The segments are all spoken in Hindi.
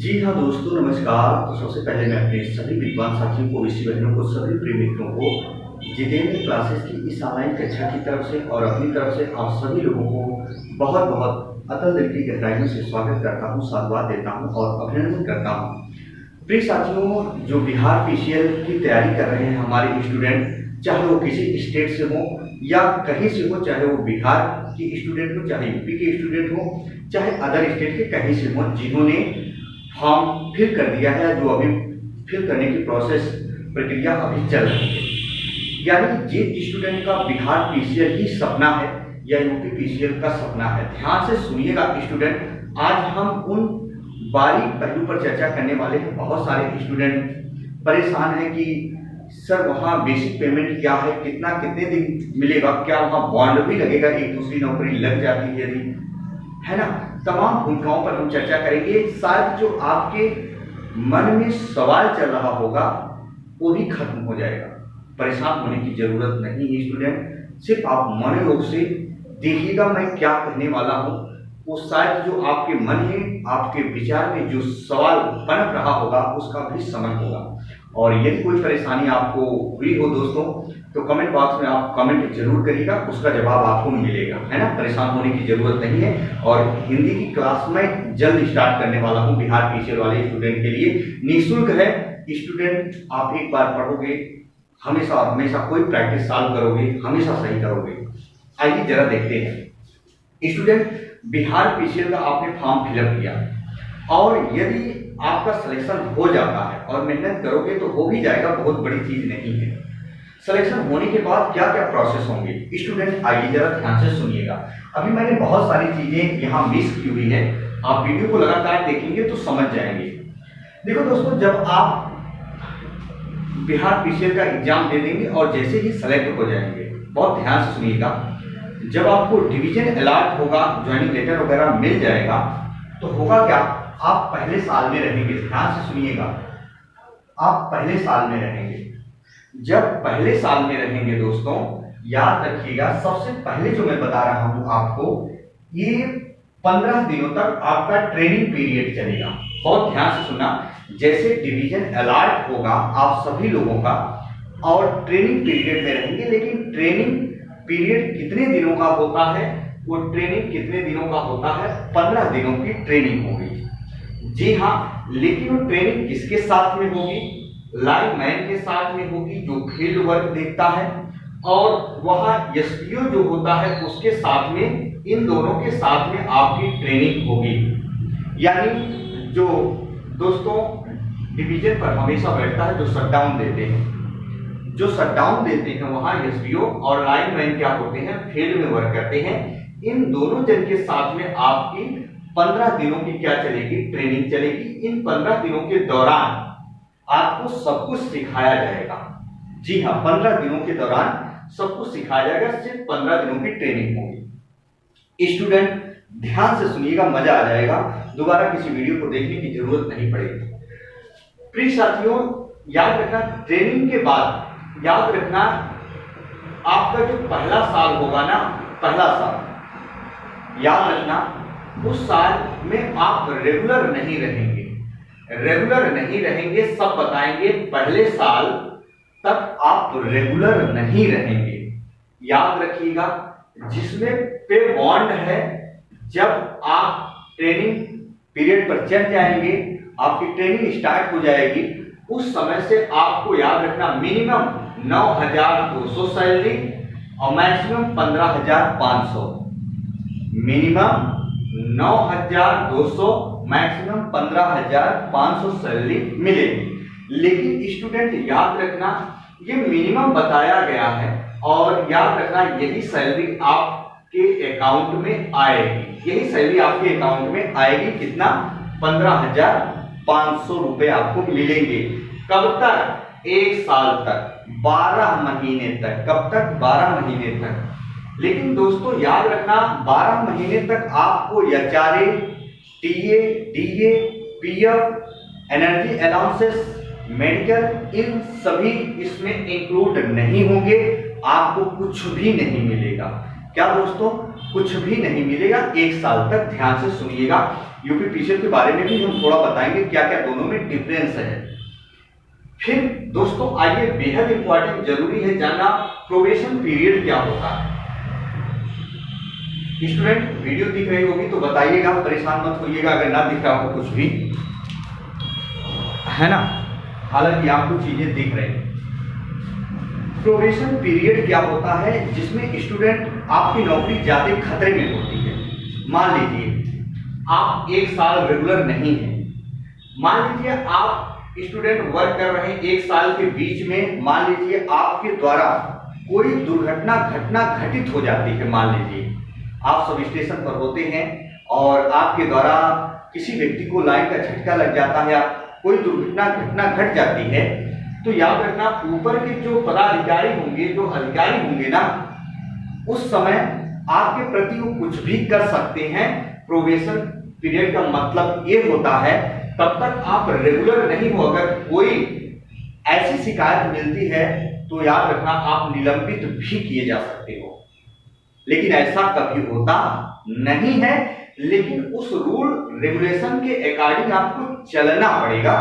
जी हाँ दोस्तों, नमस्कार। तो सबसे पहले मैं अपने सभी विद्वान साथियों को, ऋषि बहनों को, सभी प्रिय मित्रों को जितेंद्र क्लासेस की इस ऑनलाइन कक्षा की तरफ से और अपनी तरफ से आप सभी लोगों को बहुत बहुत अतल दिल की गहराइयों से स्वागत करता हूँ, साधुवाद देता हूँ और अभिनंदन करता हूँ। प्रिय साथियों, जो बिहार पीसीएल की तैयारी कर रहे हैं हमारे स्टूडेंट, चाहे वो किसी स्टेट से हो या कहीं से हो, चाहे वो बिहार की स्टूडेंट हो, चाहे यूपी के स्टूडेंट हो, चाहे अदर स्टेट के कहीं से हो, जिन्होंने फॉर्म फिल कर दिया है, जो अभी फिल करने की प्रक्रिया अभी चल रही है, यानी जिन स्टूडेंट का बिहार पीसीएल ही सपना है या यूपी पीसीएल का सपना है, ध्यान से सुनिएगा स्टूडेंट। आज हम उन बारीक पहलू पर चर्चा करने वाले हैं। बहुत सारे स्टूडेंट परेशान हैं कि सर वहाँ बेसिक पेमेंट क्या है, कितने दिन मिलेगा, क्या वहाँ बॉन्ड भी लगेगा, एक दूसरी नौकरी लग जाती है यदि, है ना। तमाम भूमिकाओं पर हम चर्चा करेंगे। शायद जो आपके मन में सवाल चल रहा होगा वो भी खत्म हो जाएगा। परेशान होने की जरूरत नहीं है स्टूडेंट, सिर्फ आप मनोयोग से देखिएगा मैं क्या कहने वाला हूँ। वो शायद जो आपके मन में, आपके विचार में जो सवाल पनप रहा होगा उसका भी समझ होगा। और यदि कोई परेशानी आपको हुई हो दोस्तों, तो कमेंट बॉक्स में आप कमेंट जरूर करिएगा, उसका जवाब आपको मिलेगा, है ना। परेशान होने की जरूरत नहीं है। और हिंदी की क्लास में जल्द स्टार्ट करने वाला हूँ बिहार पीसीएल वाले स्टूडेंट के लिए, निःशुल्क है स्टूडेंट। आप एक बार पढ़ोगे, हमेशा हमेशा कोई प्रैक्टिस सॉल्व करोगे, हमेशा सही करोगे। आइए जरा देखते हैं स्टूडेंट, बिहार पीसीएल का आपने फॉर्म फिलअप किया और यदि आपका सिलेक्शन हो जाता है और मेहनत करोगे तो हो भी जाएगा, बहुत बड़ी चीज नहीं है। सिलेक्शन होने के बाद क्या क्या प्रोसेस होंगे स्टूडेंट, आइए जरा ध्यान से सुनिएगा। अभी मैंने बहुत सारी चीजें यहाँ मिस की हुई है, आप वीडियो को लगातार देखेंगे तो समझ जाएंगे। देखो दोस्तों, जब आप बिहार पीसीएल का एग्जाम दे देंगे और जैसे ही सेलेक्ट हो जाएंगे, बहुत ध्यान से सुनिएगा, जब आपको डिवीजन अलॉट होगा, ज्वाइनिंग लेटर वगैरह मिल जाएगा, तो होगा क्या, आप पहले साल में रहेंगे। ध्यान से सुनिएगा, आप पहले साल में रहेंगे। जब पहले साल में रहेंगे दोस्तों, याद रखिएगा, सबसे पहले जो मैं बता रहा हूं आपको, ये 15 दिनों तक आपका ट्रेनिंग पीरियड चलेगा। बहुत ध्यान से सुनना, जैसे डिवीजन अलॉट होगा आप सभी लोगों का और ट्रेनिंग पीरियड में रहेंगे, लेकिन ट्रेनिंग पीरियड कितने दिनों का होता है, वो ट्रेनिंग कितने दिनों का होता है, 15 दिनों की ट्रेनिंग होगी। जी हाँ, लेकिन वो ट्रेनिंग किसके साथ में होगी, लाइन मैन के साथ में होगी जो फील्ड वर्क देखता है, और वहाँ एसपीओ जो होता है उसके साथ में, इन दोनों के साथ में आपकी ट्रेनिंग होगी। यानी जो दोस्तों डिवीजन पर हमेशा बैठता है, जो शटडाउन देते हैं, वहाँ एसपीओ और लाइन मैन क्या होते हैं, फील्ड में वर्क करते हैं। इन दोनों जन के साथ में आपकी 15 दिनों की क्या चलेगी, ट्रेनिंग चलेगी। इन 15 दिनों के दौरान आपको सब कुछ सिखाया जाएगा। जी हाँ, 15 दिनों के दौरान सब कुछ सिखाया जाएगा, सिर्फ 15 दिनों की ट्रेनिंग होगी। स्टूडेंट ध्यान से सुनिएगा, मजा आ जाएगा, दोबारा किसी वीडियो को देखने की जरूरत नहीं पड़ेगी। प्रिय साथियों, याद रखना, ट्रेनिंग के बाद याद रखना, आपका जो पहला साल होगा ना, पहला साल याद रखना, उस साल में आप रेगुलर नहीं रहेंगे, सब बताएंगे। पहले साल तक आप रेगुलर नहीं रहेंगे, याद रखिएगा। जिसमें पे बॉन्ड है, जब आप ट्रेनिंग पीरियड पर चढ़ जाएंगे, आपकी ट्रेनिंग स्टार्ट हो जाएगी, उस समय से आपको याद रखना मिनिमम 9,200 सैलरी और मैक्सिमम 15,500। मिनिमम 9,200, मैक्सिमम 15,500 सैलरी मिलेगी। लेकिन स्टूडेंट याद रखना, ये मिनिमम बताया गया है और याद रखना यही सैलरी आपके अकाउंट में आएगी, यही सैलरी आपके अकाउंट में आएगी। कितना, 15,500 रुपए आपको मिलेंगे। कब तक, 1 साल तक, 12 महीने तक। कब तक, 12 महीने तक। लेकिन दोस्तों याद रखना, 12 महीने तक आपको HRA, TA, DA, PF, energy allowances, medical, इन सभी इसमें इंक्लूड नहीं होंगे, आपको कुछ भी नहीं मिलेगा। क्या दोस्तों, कुछ भी नहीं मिलेगा 1 साल तक। ध्यान से सुनिएगा, यूपीपीसीएल के बारे में भी हम थोड़ा बताएंगे क्या क्या दोनों में डिफरेंस है। फिर दोस्तों आइए, बेहद इंपॉर्टेंट जरूरी है जानना प्रोबेशन पीरियड क्या होता है। स्टूडेंट वीडियो दिख रही होगी तो बताइएगा, परेशान मत होइएगा अगर ना दिख रहा हो कुछ भी, है ना, हालांकि आपको चीजें दिख रही हैं। प्रोबेशन पीरियड क्या होता है, जिसमें स्टूडेंट आपकी नौकरी ज्यादा खतरे में होती है। मान लीजिए आप 1 साल रेगुलर नहीं है, मान लीजिए आप स्टूडेंट वर्क कर रहे हैं 1 साल के बीच में, मान लीजिए आपके द्वारा कोई दुर्घटना घटना घटित हो जाती है। मान लीजिए आप सब स्टेशन पर होते हैं और आपके द्वारा किसी व्यक्ति को लाइन का झटका लग जाता है, कोई दुर्घटना घटना घट जाती है, तो याद रखना ऊपर के जो पदाधिकारी होंगे, जो अधिकारी होंगे ना, उस समय आपके प्रति वो कुछ भी कर सकते हैं। प्रोबेशन पीरियड का मतलब ये होता है तब तक आप रेगुलर नहीं हो। अगर कोई ऐसी शिकायत मिलती है तो याद रखना आप निलंबित भी किए जा सकते हो, लेकिन ऐसा कभी होता नहीं है। लेकिन उस रूल रेगुलेशन के अकॉर्डिंग आपको चलना पड़ेगा,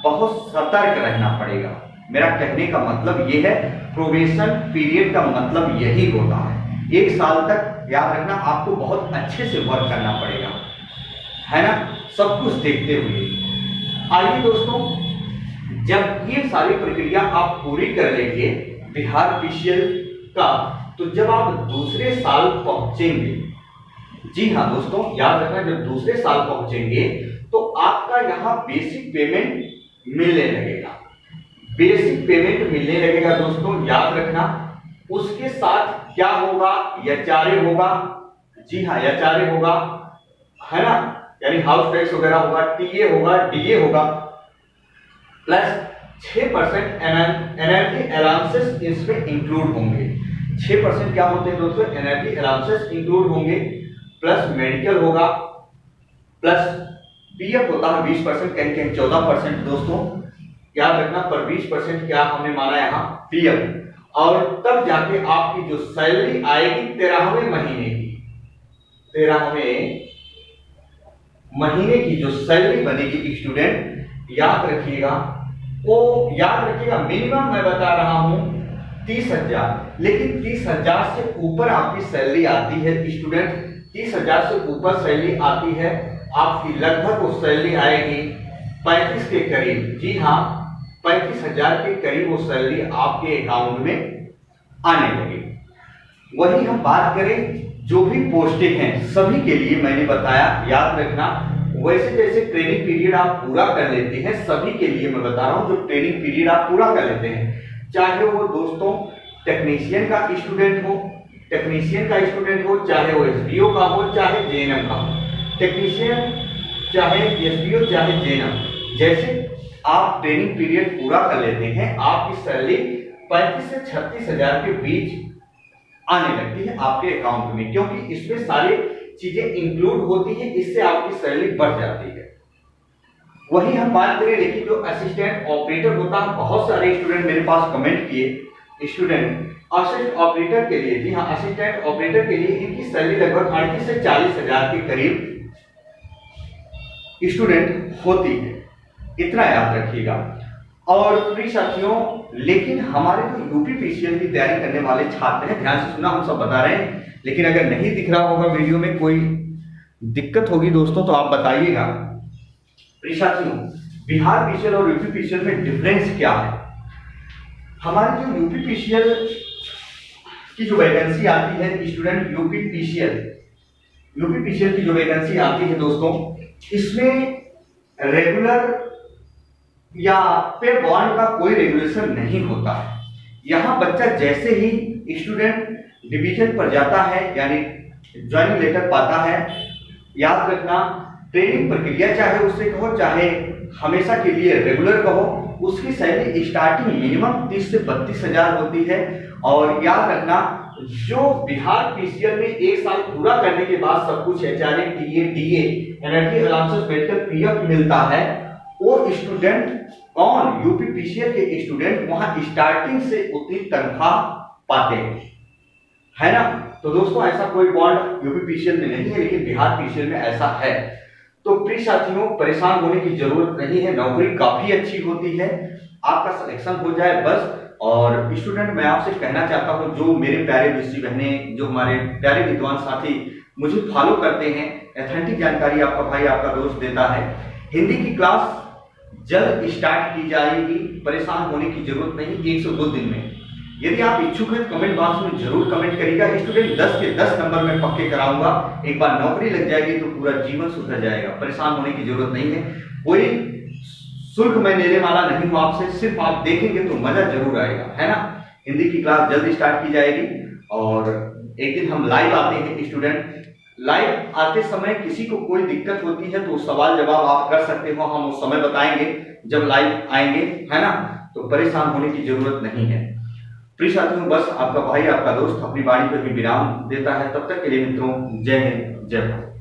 बहुत सतर्क रहना पड़ेगा। मेरा कहने का मतलब यह है, प्रोबेशन पीरियड का मतलब यही होता है। 1 साल तक याद रखना आपको बहुत अच्छे से वर्क करना पड़ेगा, है ना, सब कुछ देखते हुए। आइए दोस्तों, जब ये सारी प्रक्रिया आप पूरी कर लेंगे बिहार पीसीएल का, तो जब आप दूसरे साल पहुंचेंगे, जी हाँ दोस्तों याद रखना, जब दूसरे साल पहुंचेंगे तो आपका यहाँ बेसिक पेमेंट मिलने लगेगा। बेसिक पेमेंट मिलने लगेगा दोस्तों, याद रखना। उसके साथ क्या होगा, एचआरए होगा, जी हाँ एचआरए होगा, है ना, यानी हाउस टैक्स वगैरह होगा, टीए होगा, डीए होगा, प्लस 6% एनर्जी अलाउंसेस इसमें इंक्लूड होंगे। 6% क्या होते हैं दोस्तों, एनर्जी अलाउंसेस इंक्लूड होंगे, प्लस मेडिकल होगा, प्लस पीएफ होता है 20%, कहीं कहीं 14% दोस्तों, याद रखना। पर 20% क्या हमने माना यहाँ पीएफ, और तब जाके आपकी जो सैलरी आएगी 13वें महीने की, 13वें महीने की जो सैलरी बनेगी स्टूडेंट, याद रखिएगा, वो याद रखिएगा मिनिमम मैं बता रहा हूं 30,000, लेकिन 30,000 से ऊपर आपकी सैलरी आती है स्टूडेंट, 30,000 से ऊपर सैलरी आती है आपकी, लगभग वो सैलरी आएगी 35 के करीब, जी हाँ 35,000 के करीब वो सैलरी आपके अकाउंट में आने लगी। वही हम बात करें जो भी पोस्टें हैं सभी के लिए मैंने बताया, याद रखना। वैसे जैसे ट्रेनिंग पीरियड आप पूरा कर लेते हैं, सभी के लिए मैं बता रहा हूं, जो ट्रेनिंग पीरियड आप पूरा कर लेते हैं, चाहे वो दोस्तों टेक्नीशियन का स्टूडेंट हो, चाहे वो एसपीओ का हो, चाहे जेएनएम का हो, टेक्नीशियन चाहे एसपीओ चाहे जेएनएम, जैसे आप ट्रेनिंग पीरियड पूरा कर लेते हैं, आपकी सैलरी 35 से 36,000 के बीच आने लगती है आपके अकाउंट में, क्योंकि इसमें सारी चीजें इंक्लूड होती हैं, इससे आपकी सैलरी बढ़ जाती है। वही हम बात करें, लेकिन जो असिस्टेंट ऑपरेटर होता है, बहुत सारे स्टूडेंट मेरे पास कमेंट किए, स्टूडेंट असिस्टेंट ऑपरेटर के लिए, जी हाँ असिस्टेंट ऑपरेटर के लिए इनकी सैलरी लगभग 38 से 40,000 के करीब स्टूडेंट होती है, इतना याद रखिएगा। और प्रिय साथियों, लेकिन हमारे जो यूपीपीसीएल की तैयारी करने वाले छात्र हैं, ध्यान से सुना, हम सब बता रहे हैं, लेकिन अगर नहीं दिख रहा होगा वीडियो में, कोई दिक्कत होगी दोस्तों तो आप बताइएगा। प्रिय साथियों, बिहार पीसीएल और यूपीपीसीएल में डिफरेंस क्या है। हमारे जो यूपीपीसीएल की जो वैकेंसी आती है स्टूडेंट, यूपीपीसीएल की जो वैकेंसी आती है दोस्तों, इसमें रेगुलर या पे बॉन्ड का कोई रेगुलेशन नहीं होता है। यहाँ बच्चा जैसे ही स्टूडेंट डिवीजन पर जाता है, यानी ज्वाइनिंग लेटर पाता है, याद रखना ट्रेनिंग प्रक्रिया चाहे उससे कहो, चाहे हमेशा के लिए रेगुलर कहो, उसकी सैलरी स्टार्टिंग मिनिमम 30 से 32,000 होती है। और याद रखना, जो बिहार पीसीएल में 1 साल पूरा करने के बाद सब कुछ HRA, TA, DA, energy allowances, medical, PF मिलता है, वो स्टूडेंट कौन, यूपीपीसीएल के स्टूडेंट वहां स्टार्टिंग से उतनी तनख्वाह पाते हैं, है ना। तो दोस्तों ऐसा कोई बॉन्ड यूपी पीसीएल में नहीं है, लेकिन बिहार पीसीएल में ऐसा है। तो प्रिय साथियों, परेशान होने की जरूरत नहीं है, नौकरी काफी अच्छी होती है, आपका सिलेक्शन हो जाए बस। और स्टूडेंट, मैं आपसे कहना चाहता हूं, जो मेरे प्यारे विषय बहनें, जो हमारे प्यारे विद्वान साथी मुझे फॉलो करते हैं, ऑथेंटिक जानकारी आपका भाई आपका दोस्त देता है। हिंदी की क्लास जल्द स्टार्ट की जाएगी, परेशान होने की जरूरत नहीं, 102 दिन में। यदि आप इच्छुक हैं कमेंट बॉक्स में जरूर कमेंट करिएगा। स्टूडेंट 10 के 10 नंबर में पक्के कराऊंगा। एक बार नौकरी लग जाएगी तो पूरा जीवन सुधर जाएगा, परेशान होने की जरूरत नहीं है। कोई शुल्क मैं लेने वाला नहीं हूं आपसे, सिर्फ आप देखेंगे तो मजा जरूर आएगा, है ना। हिंदी की क्लास जल्द स्टार्ट की जाएगी और एक दिन हम लाइव आते हैं। स्टूडेंट, लाइव आते समय किसी को कोई दिक्कत होती है तो सवाल जवाब आप कर सकते हो, हम उस समय बताएंगे जब लाइव आएंगे, है ना। तो परेशान होने की जरूरत नहीं है। प्रिय साथियों, बस आपका भाई आपका दोस्त अपनी वाणी पर भी विराम देता है। तब तक के लिए मित्रों, जय हिंद, जय भारत।